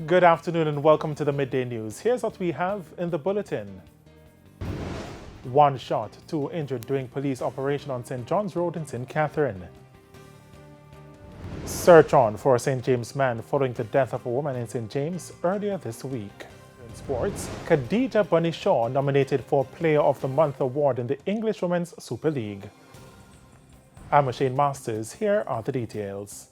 Good afternoon and welcome to the Midday News. Here's what we have in the bulletin. One shot, two injured during police operation on St. John's Road in St. Catherine. Search on for a St. James man following the death of a woman in St. James earlier this week. In sports, Khadija Bunny Shaw nominated for Player of the Month award in the English Women's Super League. I'm Shane Masters. Here are the details.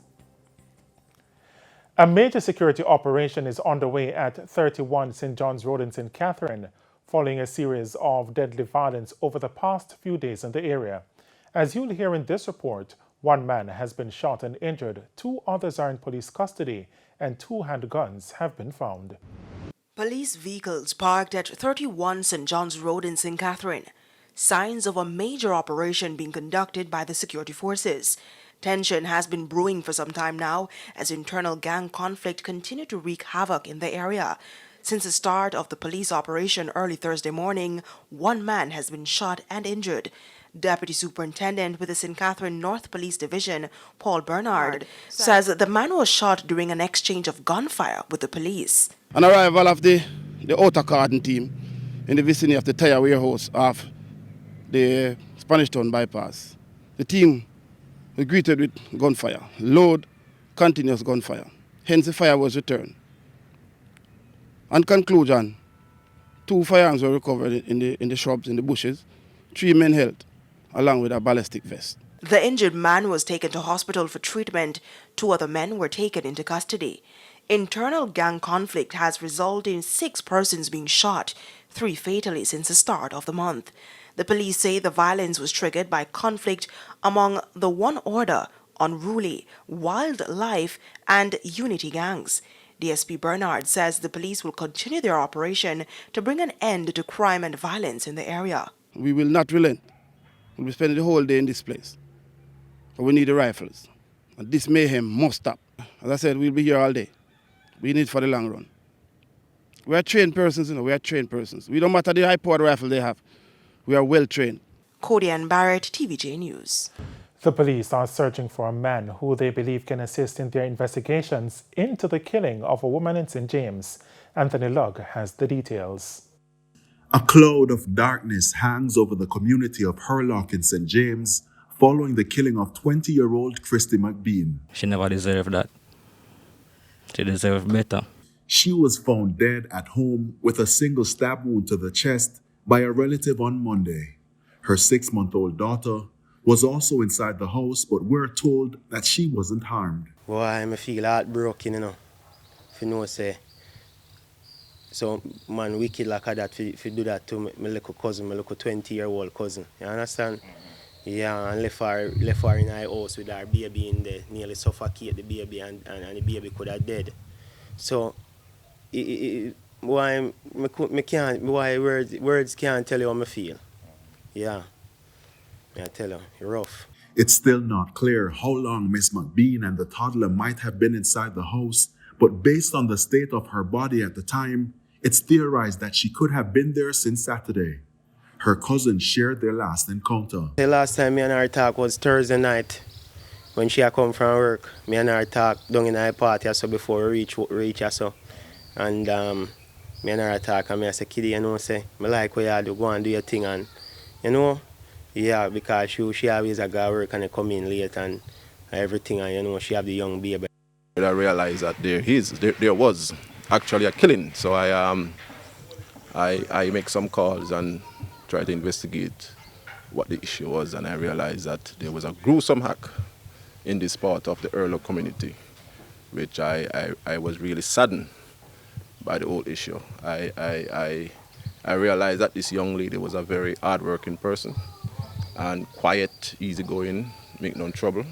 A major security operation is underway at 31 St. John's Road in St. Catherine, following a series of deadly violence over the past few days in the area. As you'll hear in this report, one man has been shot and injured, two others are in police custody, and two handguns have been found. Police vehicles parked at 31 St. John's Road in St. Catherine. Signs of a major operation being conducted by the security forces. Tension has been brewing for some time now as internal gang conflict continued to wreak havoc in the area. Since the start of the police operation early Thursday morning, one man has been shot and injured. Deputy Superintendent with the St. Catherine North Police Division, Paul Bernard, says that the man was shot during an exchange of gunfire with the police. An arrival of the outer garden team in the vicinity of the tire warehouse of the Spanish Town bypass. The team was greeted with gunfire, loud, continuous gunfire. Hence the fire was returned. On conclusion, 2 firearms were recovered in the shrubs, in the bushes, 3 men held, along with a ballistic vest. The injured man was taken to hospital for treatment. 2 other men were taken into custody. Internal gang conflict has resulted in 6 persons being shot, 3 fatally since the start of the month. The police say the violence was triggered by conflict among the One Order, Unruly, Wildlife, and Unity gangs. DSP Bernard says the police will continue their operation to bring an end to crime and violence in the area. We will not relent. We'll be spending the whole day in this place. But we need the rifles. And this mayhem must stop. As I said, we'll be here all day. We need it for the long run. We are trained persons, we are trained persons. We don't matter the high-powered rifle they have. We are well trained. Cody Ann Barrett, TVJ News. The police are searching for a man who they believe can assist in their investigations into the killing of a woman in St. James. Anthony Lugg has the details. A cloud of darkness hangs over the community of Hurlock in St. James following the killing of 20-year-old Christy McBean. She never deserved that. She deserved better. She was found dead at home with a single stab wound to the chest by a relative on Monday. Her 6-month-old daughter was also inside the house, but we're told that she wasn't harmed. Boy, I feel heartbroken, if you know, say. So, man, wicked like that, if you do that to my little cousin, my little 20-year-old cousin. You understand? Yeah, and left her in her house with her baby in there, nearly suffocate the baby, and the baby could have dead. So, why words can't tell you how I feel. Yeah, I tell you, you're rough. It's still not clear how long Miss McBean and the toddler might have been inside the house, but based on the state of her body at the time, it's theorized that she could have been there since Saturday. Her cousin shared their last encounter. The last time me and her talk was Thursday night when she had come from work. Me and her talk down in her party so before we reach so. And me and her talk and me I say, Kitty, say, me like what you do, go and do your thing. And, yeah, because she always go to work and I come in late and everything. And, she have the young baby. I realized that there was actually a killing. So I make some calls and try to investigate what the issue was. And I realized that there was a gruesome hack in this part of the Earlo community, which I was really saddened by the whole issue. I realized that this young lady was a very hard-working person and quiet, easygoing, make no trouble.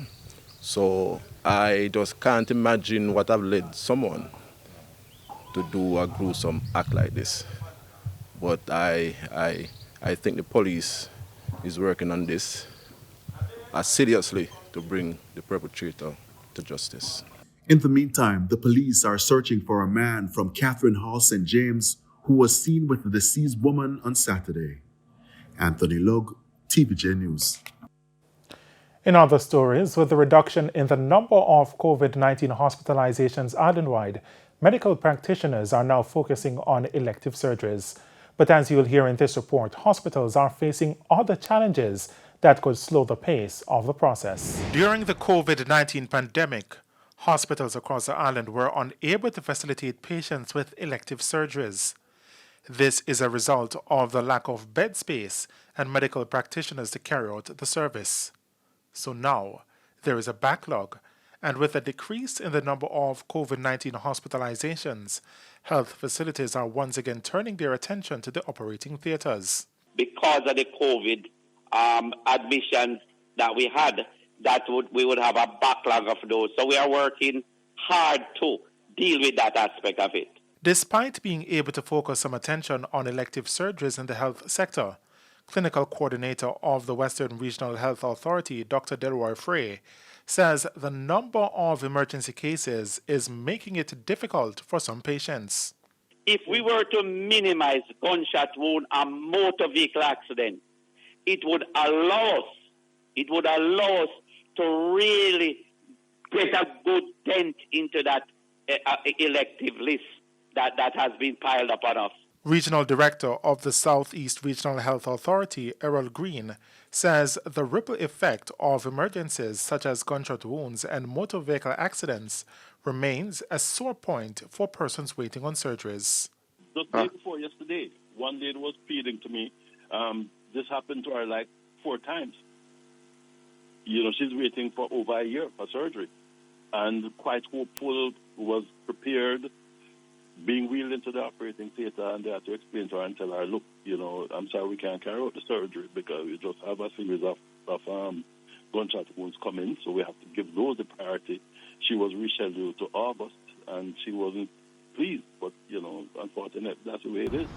So I just can't imagine what have led someone to do a gruesome act like this. But I think the police is working on this seriously to bring the perpetrator to justice. In the meantime, the police are searching for a man from Catherine Hall, St. James, who was seen with the deceased woman on Saturday. Anthony Lugg, TVJ News. In other stories, with the reduction in the number of COVID-19 hospitalizations island-wide, medical practitioners are now focusing on elective surgeries. But as you'll hear in this report, hospitals are facing other challenges that could slow the pace of the process. During the COVID-19 pandemic, hospitals across the island were unable to facilitate patients with elective surgeries. This is a result of the lack of bed space and medical practitioners to carry out the service. So now, there is a backlog, and with a decrease in the number of COVID-19 hospitalizations, health facilities are once again turning their attention to the operating theaters. Because of the COVID admissions that we had, we would have a backlog of those. So we are working hard to deal with that aspect of it. Despite being able to focus some attention on elective surgeries in the health sector, Clinical Coordinator of the Western Regional Health Authority, Dr. Delroy Frey, says the number of emergency cases is making it difficult for some patients. If we were to minimize gunshot wound and motor vehicle accident, it would allow us to really get a good dent into that elective list that has been piled upon us. Regional Director of the Southeast Regional Health Authority, Errol Green, says the ripple effect of emergencies such as gunshot wounds and motor vehicle accidents remains a sore point for persons waiting on surgeries. The day before yesterday, one lady was pleading to me. This happened to her like 4 times. She's waiting for over a year for surgery, and quite hopeful, was prepared, being wheeled into the operating theater, and they had to explain to her and tell her, look, I'm sorry, we can't carry out the surgery because we just have a series of gunshot wounds coming, so we have to give those the priority. She was rescheduled to August, and she wasn't pleased, but, unfortunately, that's the way it is.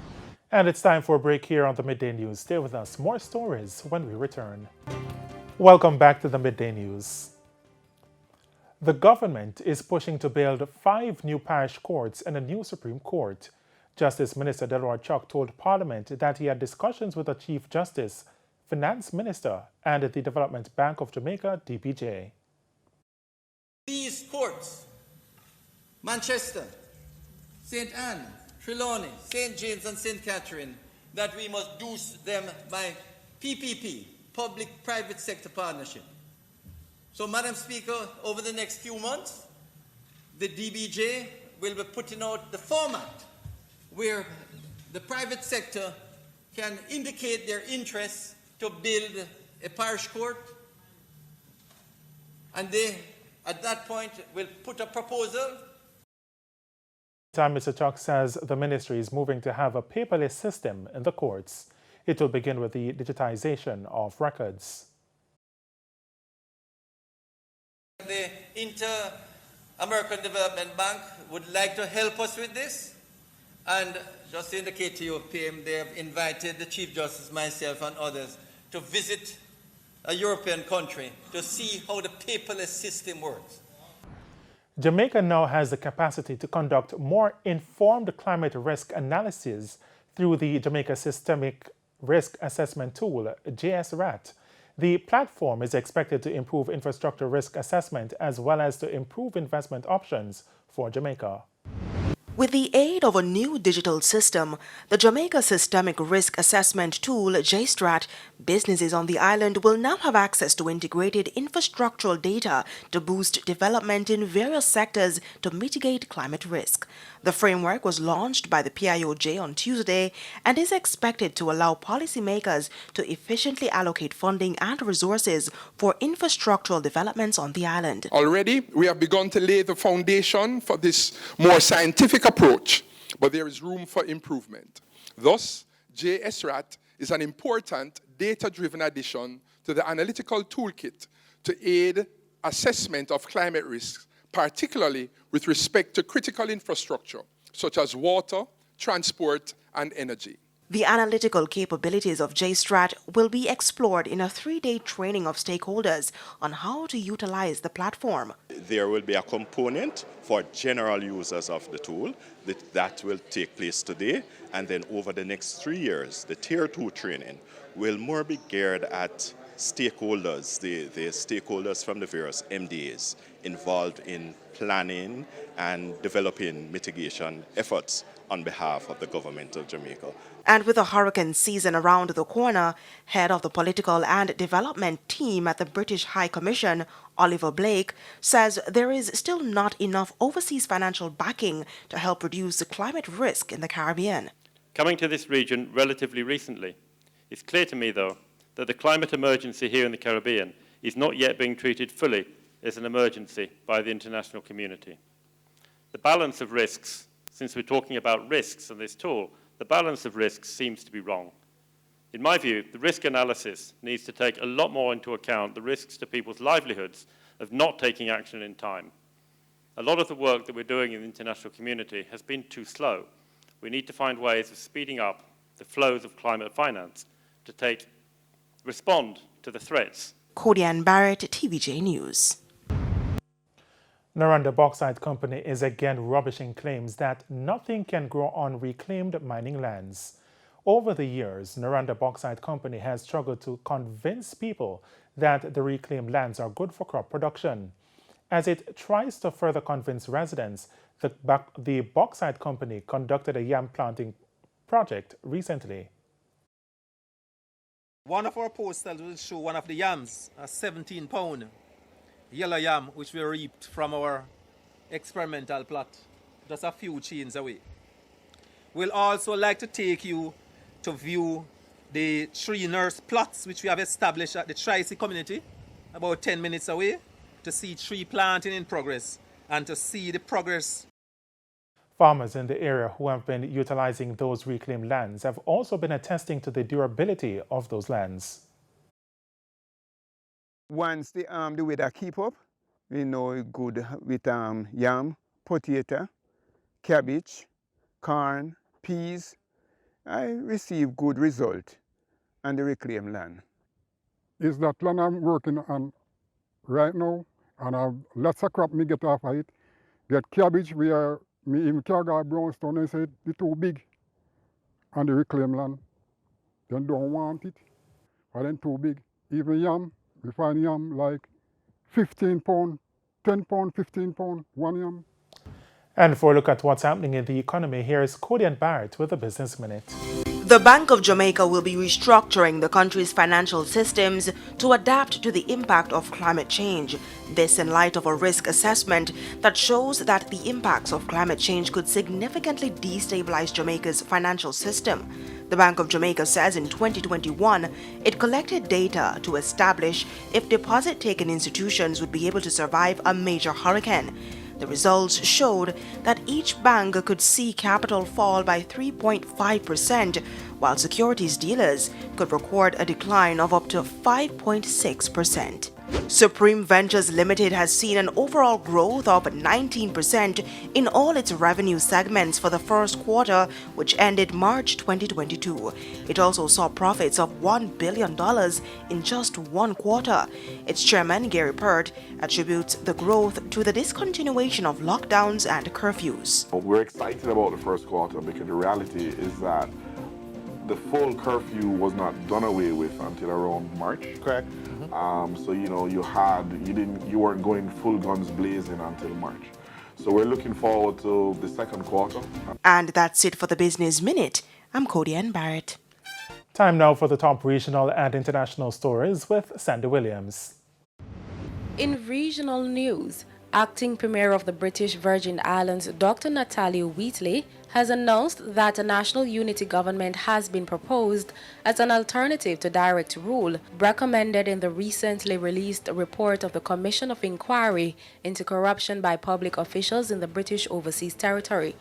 And it's time for a break here on the Midday News. Stay with us. More stories when we return. Welcome back to the Midday News. The government is pushing to build 5 new parish courts and a new Supreme Court. Justice Minister Delroy Chuck told Parliament that he had discussions with the Chief Justice, Finance Minister, and the Development Bank of Jamaica, DBJ. These courts, Manchester, St. Anne, Trelawney, St. James and St. Catherine, that we must do them by PPP, public-private sector partnership. So, Madam Speaker, over the next few months, the DBJ will be putting out the format where the private sector can indicate their interest to build a parish court, and they, at that point, will put a proposal. Mr. Chuck says the ministry is moving to have a paperless system in the courts. It will begin with the digitization of records. The Inter-American Development Bank would like to help us with this, and just to indicate to you, PM, they have invited the Chief Justice, myself and others to visit a European country to see how the paperless system works. Jamaica now has the capacity to conduct more informed climate risk analysis through the Jamaica Systemic Risk Assessment Tool, JSRAT. The platform is expected to improve infrastructure risk assessment as well as to improve investment options for Jamaica. With the aid of a new digital system, the Jamaica Systemic Risk Assessment Tool, JSTRAT, businesses on the island will now have access to integrated infrastructural data to boost development in various sectors to mitigate climate risk. The framework was launched by the PIOJ on Tuesday and is expected to allow policymakers to efficiently allocate funding and resources for infrastructural developments on the island. Already, we have begun to lay the foundation for this more scientific approach, but there is room for improvement. Thus, JSRAT is an important data-driven addition to the analytical toolkit to aid assessment of climate risks, particularly with respect to critical infrastructure, such as water, transport, and energy. The analytical capabilities of JSTRAT will be explored in a 3-day training of stakeholders on how to utilize the platform. There will be a component for general users of the tool that will take place today, and then over the next 3 years, the Tier 2 training will more be geared at stakeholders, the stakeholders from the various MDAs involved in planning and developing mitigation efforts on behalf of the government of Jamaica. And with the hurricane season around the corner, head of the political and development team at the British High Commission, Oliver Blake, says there is still not enough overseas financial backing to help reduce the climate risk in the Caribbean. Coming to this region relatively recently, it's clear to me, though, that the climate emergency here in the Caribbean is not yet being treated fully as an emergency by the international community. The balance of risks, since we're talking about risks on this tool, the balance of risks seems to be wrong. In my view, the risk analysis needs to take a lot more into account the risks to people's livelihoods of not taking action in time. A lot of the work that we're doing in the international community has been too slow. We need to find ways of speeding up the flows of climate finance to respond to the threats. Cody-Ann Barrett, TVJ News. Naranda Bauxite Company is again rubbishing claims that nothing can grow on reclaimed mining lands. Over the years, Naranda Bauxite Company has struggled to convince people that the reclaimed lands are good for crop production. As it tries to further convince residents, the Bauxite Company conducted a yam planting project recently. One of our posters will show one of the yams, a 17-pound yellow yam, which we reaped from our experimental plot, just a few chains away. We'll also like to take you to view the tree nurse plots, which we have established at the Tri-C community, about 10 minutes away, to see tree planting in progress and to see the progress. Farmers in the area who have been utilizing those reclaimed lands have also been attesting to the durability of those lands. Once the weather keep up, we know it's good with yam, potato, cabbage, corn, peas. I receive good result on the reclaimed land. Is that land I'm working on right now, and I have lots of crop me get off of it. Get cabbage where me even can't go brownstone and say it's too big on the reclaimed land. They don't want it, or then too big. Even yam, we find yam like 15 pound, 10 pound, 15 pound, one yam. And for a look at what's happening in the economy, here is Cody-Ann Barrett with the Business Minute. The Bank of Jamaica will be restructuring the country's financial systems to adapt to the impact of climate change. This in light of a risk assessment that shows that the impacts of climate change could significantly destabilize Jamaica's financial system. The Bank of Jamaica says in 2021, it collected data to establish if deposit-taking institutions would be able to survive a major hurricane. The results showed that each bank could see capital fall by 3.5%, while securities dealers could record a decline of up to 5.6%. Supreme Ventures Limited has seen an overall growth of 19% in all its revenue segments for the first quarter, which ended March 2022. It also saw profits of $1 billion in just one quarter. Its chairman, Gary Pert, attributes the growth to the discontinuation of lockdowns and curfews. We're excited about the first quarter because the reality is that the full curfew was not done away with until around March. Correct. So you weren't going full guns blazing until March. So we're looking forward to the second quarter. And that's it for the Business Minute. I'm Cody-Ann Barrett. Time now for the top regional and international stories with Sandy Williams. In regional news, Acting Premier of the British Virgin Islands, Dr. Natalia Wheatley, has announced that a national unity government has been proposed as an alternative to direct rule, recommended in the recently released report of the Commission of Inquiry into Corruption by Public Officials in the British Overseas Territory.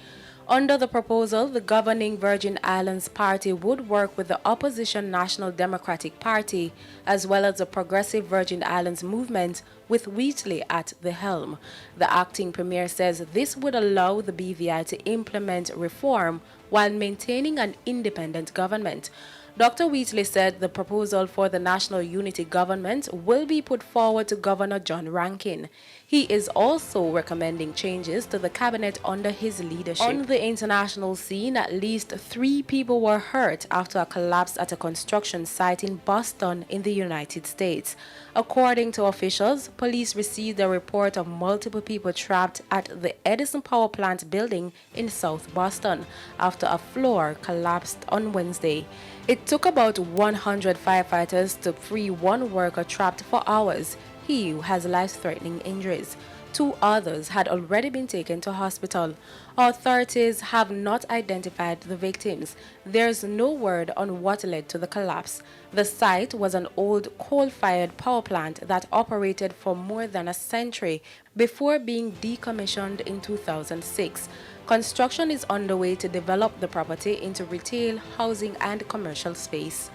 Under the proposal, the governing Virgin Islands Party would work with the opposition National Democratic Party, as well as the Progressive Virgin Islands Movement, with Wheatley at the helm. The acting premier says this would allow the BVI to implement reform while maintaining an independent government. Dr. Wheatley said the proposal for the National Unity Government will be put forward to Governor John Rankin. He is also recommending changes to the cabinet under his leadership. On the international scene, at least 3 people were hurt after a collapse at a construction site in Boston in the United States. According to officials, police received a report of multiple people trapped at the Edison Power Plant building in South Boston after a floor collapsed on Wednesday. It took about 100 firefighters to free one worker trapped for hours. He has life-threatening injuries. 2 others had already been taken to hospital. Authorities have not identified the victims. There's no word on what led to the collapse. The site was an old coal-fired power plant that operated for more than a century before being decommissioned in 2006. Construction is underway to develop the property into retail, housing, and commercial space.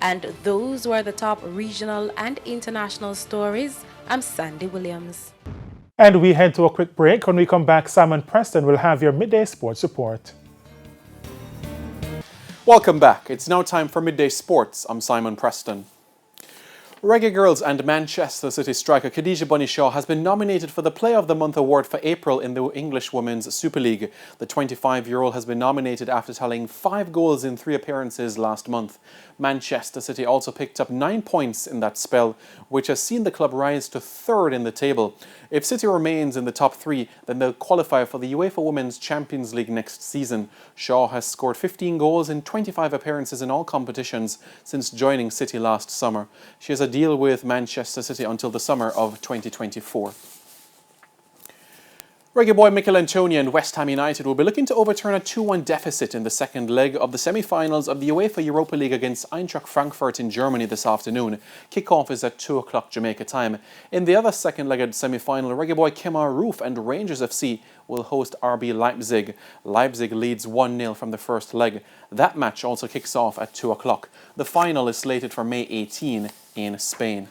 And those were the top regional and international stories. I'm Sandy Williams. And we head to a quick break. When we come back, Simon Preston will have your Midday Sports report. Welcome back. It's now time for Midday Sports. I'm Simon Preston. Reggae Girls and Manchester City striker Khadija Bunny Shaw has been nominated for the Player of the Month award for April in the English Women's Super League. The 25-year-old has been nominated after tallying 5 goals in 3 appearances last month. Manchester City also picked up 9 points in that spell, which has seen the club rise to 3rd in the table. If City remains in the top 3, then they'll qualify for the UEFA Women's Champions League next season. Shaw has scored 15 goals in 25 appearances in all competitions since joining City last summer. She has a deal with Manchester City until the summer of 2024. Reggae boy Mikel Antonio and West Ham United will be looking to overturn a 2-1 deficit in the second leg of the semi-finals of the UEFA Europa League against Eintracht Frankfurt in Germany this afternoon. Kick-off is at 2 o'clock Jamaica time. In the other second-legged semi-final, Reggae boy Kemar Roof and Rangers FC will host RB Leipzig. Leipzig leads 1-0 from the first leg. That match also kicks off at 2 o'clock. The final is slated for May 18 in Spain.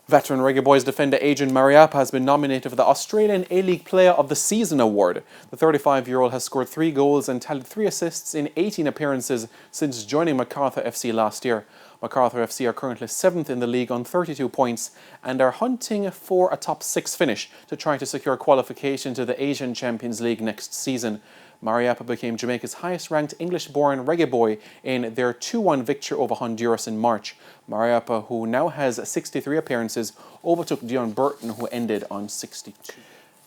Veteran Reggae Boys defender Adrian Mariappa has been nominated for the Australian A-League Player of the Season award. The 35-year-old has scored 3 goals and tallied 3 assists in 18 appearances since joining MacArthur FC last year. MacArthur FC are currently 7th in the league on 32 points and are hunting for a top 6 finish to try to secure qualification to the Asian Champions League next season. Mariappa became Jamaica's highest-ranked English-born reggae boy in their 2-1 victory over Honduras in March. Mariappa, who now has 63 appearances, overtook Dion Burton, who ended on 62.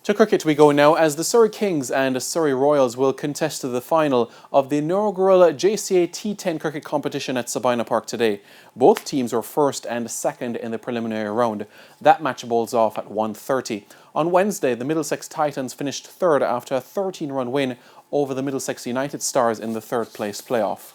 To cricket we go now, as the Surrey Kings and Surrey Royals will contest the final of the inaugural JCA T10 cricket competition at Sabina Park today. Both teams were first and second in the preliminary round. That match bowls off at 1:30. On Wednesday, the Middlesex Titans finished 3rd after a 13-run win over the Middlesex United Stars in the 3rd place playoff.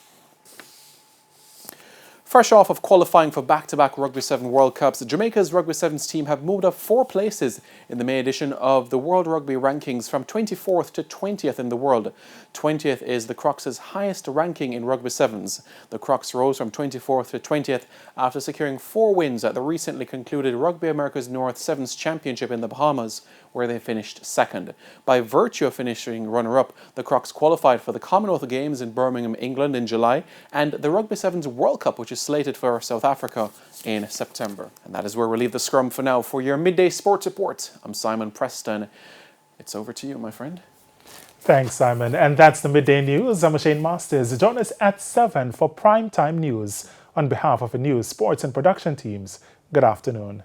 Fresh off of qualifying for back-to-back Rugby 7 World Cups, Jamaica's Rugby 7's team have moved up 4 places in the May edition of the World Rugby Rankings from 24th to 20th in the world. 20th is the Crocs' highest ranking in Rugby 7s. The Crocs rose from 24th to 20th after securing 4 wins at the recently concluded Rugby America's North 7s Championship in the Bahamas, where they finished 2nd. By virtue of finishing runner-up, the Crocs qualified for the Commonwealth Games in Birmingham, England in July, and the Rugby 7's World Cup, which is slated for South Africa in September. And that is where we'll leave the scrum for now. For your Midday Sports Report, I'm Simon Preston. It's over to you, my friend. Thanks, Simon. And that's the Midday News. I'm Shane Masters. Join us at 7 for Primetime News. On behalf of the news, sports and production teams, good afternoon.